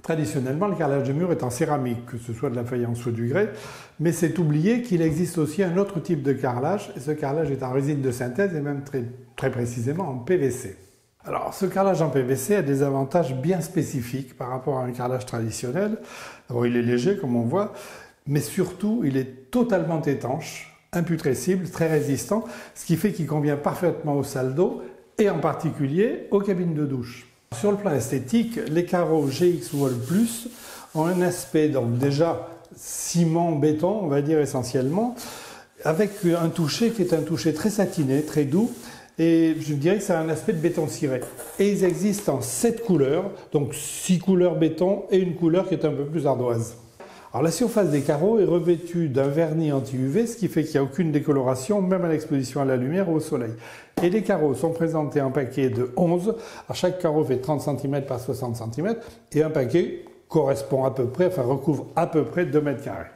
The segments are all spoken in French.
Traditionnellement, le carrelage de mur est en céramique, que ce soit de la faïence ou du grès, mais c'est oublié qu'il existe aussi un autre type de carrelage, et ce carrelage est en résine de synthèse et même très précisément en PVC. Alors, ce carrelage en PVC a des avantages bien spécifiques par rapport à un carrelage traditionnel. Alors, il est léger, comme on voit, mais surtout, il est totalement étanche, imputrescible, très résistant, ce qui fait qu'il convient parfaitement aux salles d'eau et en particulier aux cabines de douche. Sur le plan esthétique, les carreaux GX Wall Plus ont un aspect donc déjà ciment-béton, on va dire essentiellement, avec un toucher qui est un toucher très satiné, très doux, et je dirais que c'est un aspect de béton ciré. Et ils existent en 7 couleurs, donc 6 couleurs béton et une couleur qui est un peu plus ardoise. Alors la surface des carreaux est revêtue d'un vernis anti-UV, ce qui fait qu'il n'y a aucune décoloration, même à l'exposition à la lumière ou au soleil. Et les carreaux sont présentés en paquet de 11. Alors chaque carreau fait 30 cm par 60 cm et un paquet correspond à peu près, enfin recouvre à peu près 2 mètres carrés.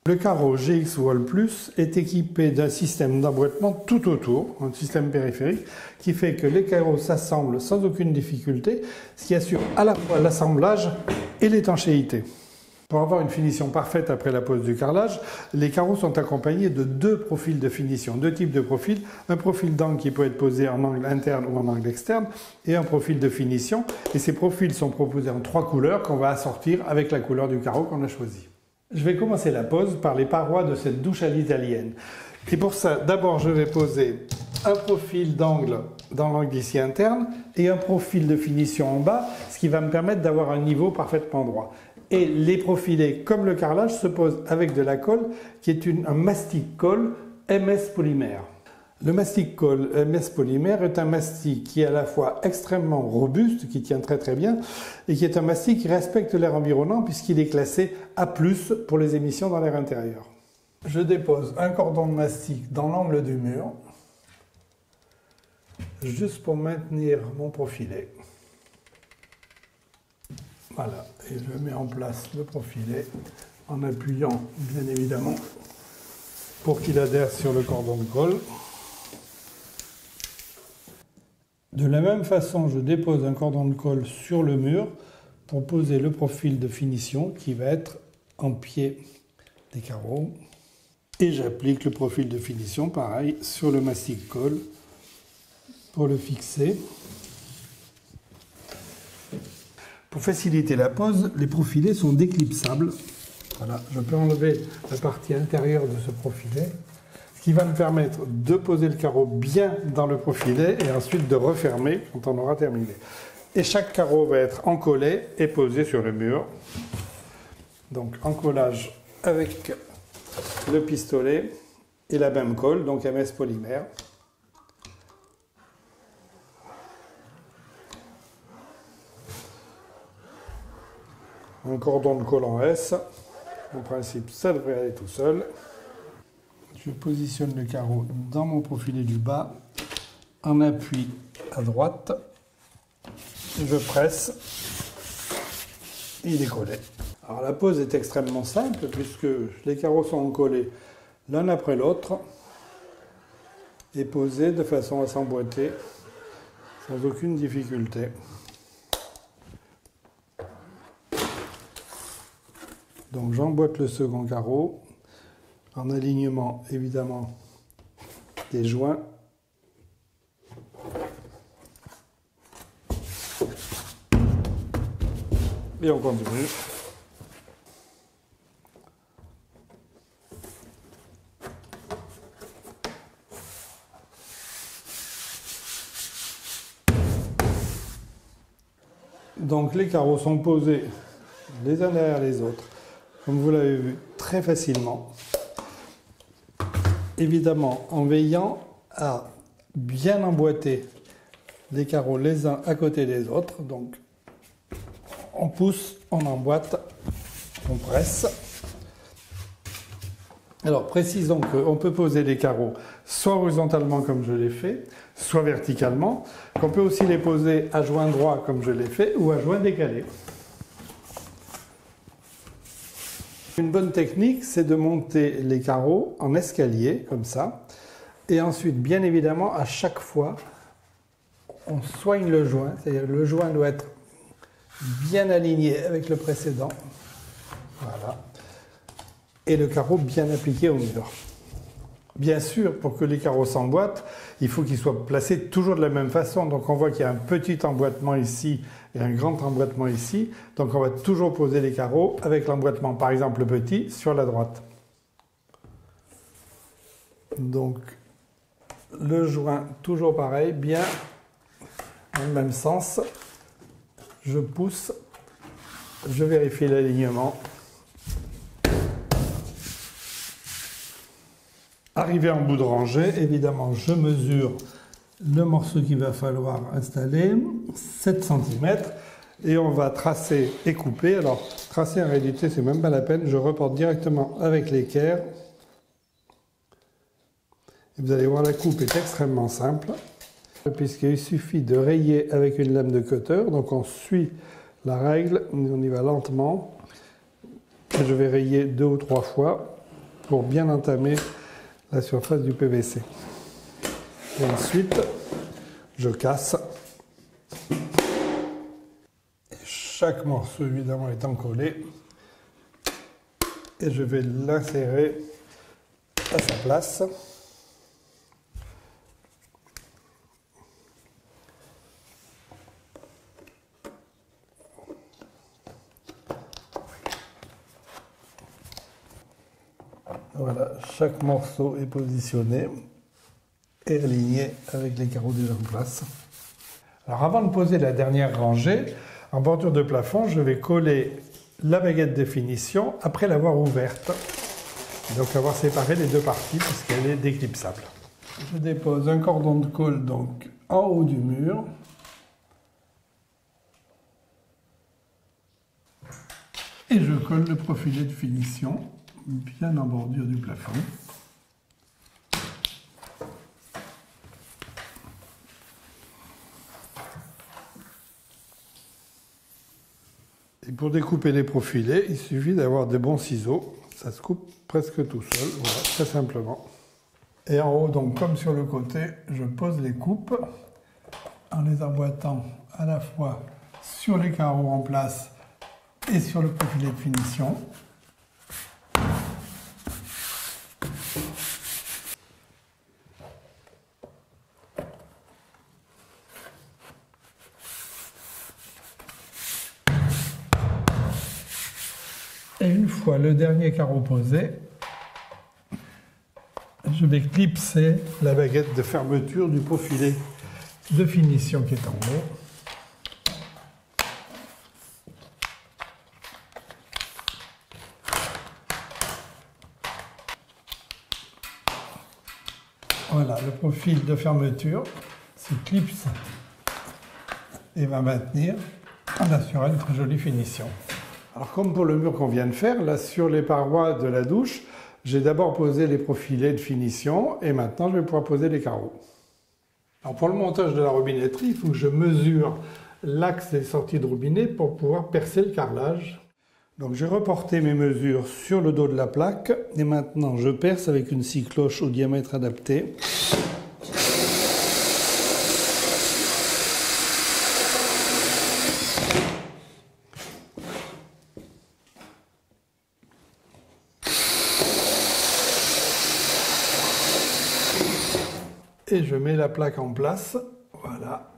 Le carreau GX Wall Plus est équipé d'un système d'emboîtement tout autour, un système périphérique, qui fait que les carreaux s'assemblent sans aucune difficulté, ce qui assure à la fois l'assemblage et l'étanchéité. Pour avoir une finition parfaite après la pose du carrelage, les carreaux sont accompagnés de 2 profils de finition, 2 types de profils. Un profil d'angle qui peut être posé en angle interne ou en angle externe et un profil de finition. Et ces profils sont proposés en 3 couleurs qu'on va assortir avec la couleur du carreau qu'on a choisi. Je vais commencer la pose par les parois de cette douche à l'italienne. Et pour ça, d'abord je vais poser un profil d'angle dans l'angle ici interne et un profil de finition en bas, ce qui va me permettre d'avoir un niveau parfaitement droit. Et les profilés, comme le carrelage, se posent avec de la colle qui est un mastic colle MS polymère. Le mastic colle MS polymère est un mastic qui est à la fois extrêmement robuste, qui tient très bien, et qui est un mastic qui respecte l'air environnant puisqu'il est classé A+ pour les émissions dans l'air intérieur. Je dépose un cordon de mastic dans l'angle du mur, juste pour maintenir mon profilet. Voilà, et je mets en place le profilet en appuyant bien évidemment pour qu'il adhère sur le cordon de colle. De la même façon, je dépose un cordon de colle sur le mur pour poser le profil de finition qui va être en pied des carreaux. Et j'applique le profil de finition, pareil, sur le mastic colle pour le fixer. Pour faciliter la pose, les profilets sont déclipsables. Voilà, je peux enlever la partie intérieure de ce profilet, ce qui va me permettre de poser le carreau bien dans le profilet et ensuite de refermer quand on aura terminé. Et chaque carreau va être encollé et posé sur le mur. Donc encollage avec le pistolet et la même colle, donc MS polymère. Un cordon de colle en S, en principe ça devrait aller tout seul. Je positionne le carreau dans mon profilet du bas, en appui à droite, je presse, et il est collé. Alors la pose est extrêmement simple puisque les carreaux sont collés l'un après l'autre et posés de façon à s'emboîter sans aucune difficulté. Donc j'emboîte le second carreau en alignement évidemment des joints. Et on continue. Donc les carreaux sont posés les uns derrière les autres, comme vous l'avez vu, très facilement. Évidemment, en veillant à bien emboîter les carreaux les uns à côté des autres. Donc, on pousse, on emboîte, on presse. Alors, précisons qu'on peut poser les carreaux soit horizontalement comme je l'ai fait, soit verticalement, qu'on peut aussi les poser à joint droit comme je l'ai fait, ou à joint décalé. Une bonne technique, c'est de monter les carreaux en escalier, comme ça, et ensuite, bien évidemment, à chaque fois, on soigne le joint, c'est-à-dire le joint doit être bien aligné avec le précédent. Voilà. Et le carreau bien appliqué au mur. Bien sûr, pour que les carreaux s'emboîtent, il faut qu'ils soient placés toujours de la même façon. Donc on voit qu'il y a un petit emboîtement ici et un grand emboîtement ici. Donc on va toujours poser les carreaux avec l'emboîtement, par exemple le petit, sur la droite. Donc le joint, toujours pareil, bien dans le même sens. Je pousse, je vérifie l'alignement. Arrivé en bout de rangée, évidemment, je mesure le morceau qu'il va falloir installer, 7 cm, et on va tracer et couper. Alors, tracer en réalité, c'est même pas la peine, je reporte directement avec l'équerre. Et vous allez voir, la coupe est extrêmement simple, puisqu'il suffit de rayer avec une lame de cutter. Donc on suit la règle, on y va lentement. Je vais rayer 2 ou 3 fois pour bien entamer la surface du PVC. Et ensuite, je casse. Et chaque morceau, évidemment, étant collé. Et je vais l'insérer à sa place. Voilà, chaque morceau est positionné et aligné avec les carreaux déjà en place. Alors avant de poser la dernière rangée, en bordure de plafond, je vais coller la baguette de finition après l'avoir ouverte. Donc avoir séparé les deux parties puisqu'elle est déclipsable. Je dépose un cordon de colle donc en haut du mur. Et je colle le profilet de finition bien en bordure du plafond. Et pour découper les profilés, il suffit d'avoir de bons ciseaux. Ça se coupe presque tout seul, voilà, très simplement. Et en haut, donc comme sur le côté, je pose les coupes en les emboîtant à la fois sur les carreaux en place et sur le profilet de finition. Et une fois le dernier carreau posé, je vais clipser la baguette de fermeture du profilet de finition qui est en haut. Voilà, le profil de fermeture se clipse et va maintenir en assurant une très jolie finition. Alors comme pour le mur qu'on vient de faire, là sur les parois de la douche, j'ai d'abord posé les profilets de finition et maintenant je vais pouvoir poser les carreaux. Alors pour le montage de la robinetterie, il faut que je mesure l'axe des sorties de robinet pour pouvoir percer le carrelage. Donc j'ai reporté mes mesures sur le dos de la plaque et maintenant je perce avec une scie cloche au diamètre adapté. Et je mets la plaque en place, voilà,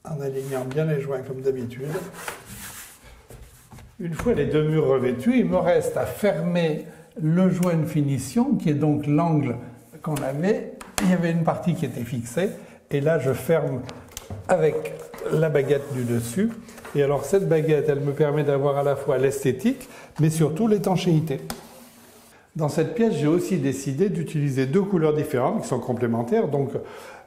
en alignant bien les joints comme d'habitude. Une fois les deux murs revêtus, il me reste à fermer le joint de finition, qui est donc l'angle qu'on avait. Il y avait une partie qui était fixée, et là je ferme avec la baguette du dessus. Et alors cette baguette, elle me permet d'avoir à la fois l'esthétique, mais surtout l'étanchéité. Dans cette pièce, j'ai aussi décidé d'utiliser deux couleurs différentes qui sont complémentaires, donc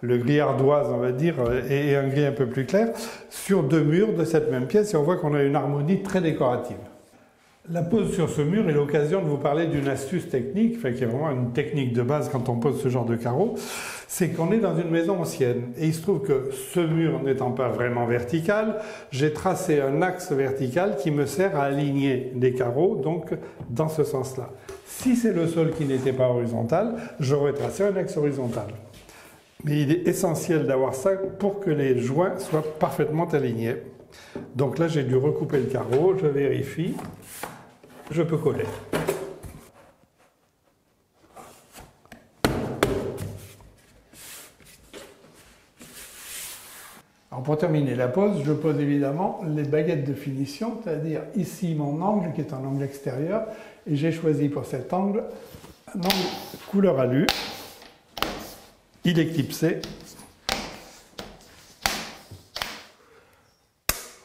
le gris ardoise, on va dire, et un gris un peu plus clair, sur deux murs de cette même pièce, et on voit qu'on a une harmonie très décorative. La pose sur ce mur est l'occasion de vous parler d'une astuce technique, enfin, qui est vraiment une technique de base quand on pose ce genre de carreaux, c'est qu'on est dans une maison ancienne. Et il se trouve que ce mur n'étant pas vraiment vertical, j'ai tracé un axe vertical qui me sert à aligner les carreaux, donc dans ce sens-là. Si c'est le sol qui n'était pas horizontal, j'aurais tracé un axe horizontal. Mais il est essentiel d'avoir ça pour que les joints soient parfaitement alignés. Donc là, j'ai dû recouper le carreau, je vérifie, je peux coller. Alors pour terminer la pose, je pose évidemment les baguettes de finition, c'est-à-dire ici mon angle qui est un angle extérieur, et j'ai choisi pour cet angle un angle couleur alu. Il est clipsé.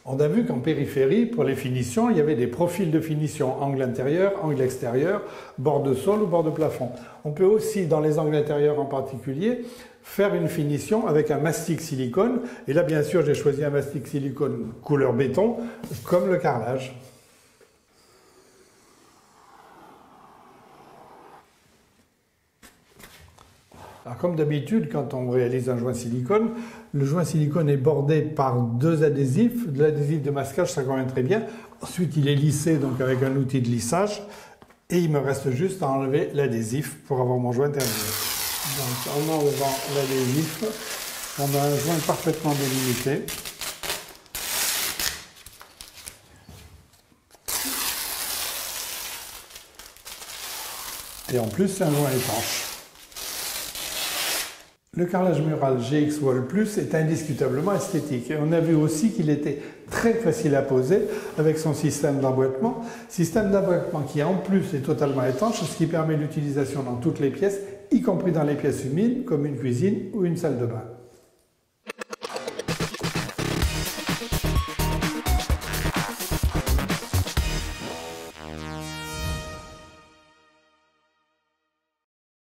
On a vu qu'en périphérie, pour les finitions, il y avait des profils de finition, angle intérieur, angle extérieur, bord de sol ou bord de plafond. On peut aussi, dans les angles intérieurs en particulier, faire une finition avec un mastic silicone. Et là, bien sûr, j'ai choisi un mastic silicone couleur béton, comme le carrelage. Alors, comme d'habitude, quand on réalise un joint silicone, le joint silicone est bordé par deux adhésifs. De l'adhésif de masquage, ça convient très bien. Ensuite, il est lissé donc avec un outil de lissage. Et il me reste juste à enlever l'adhésif pour avoir mon joint terminé. Donc, en enlevant l'adhésif, on a un joint parfaitement délimité. Et en plus, c'est un joint étanche. Le carrelage mural GX Wall Plus est indiscutablement esthétique. Et on a vu aussi qu'il était très facile à poser avec son système d'emboîtement. Système d'emboîtement qui en plus est totalement étanche, ce qui permet l'utilisation dans toutes les pièces, y compris dans les pièces humides comme une cuisine ou une salle de bain.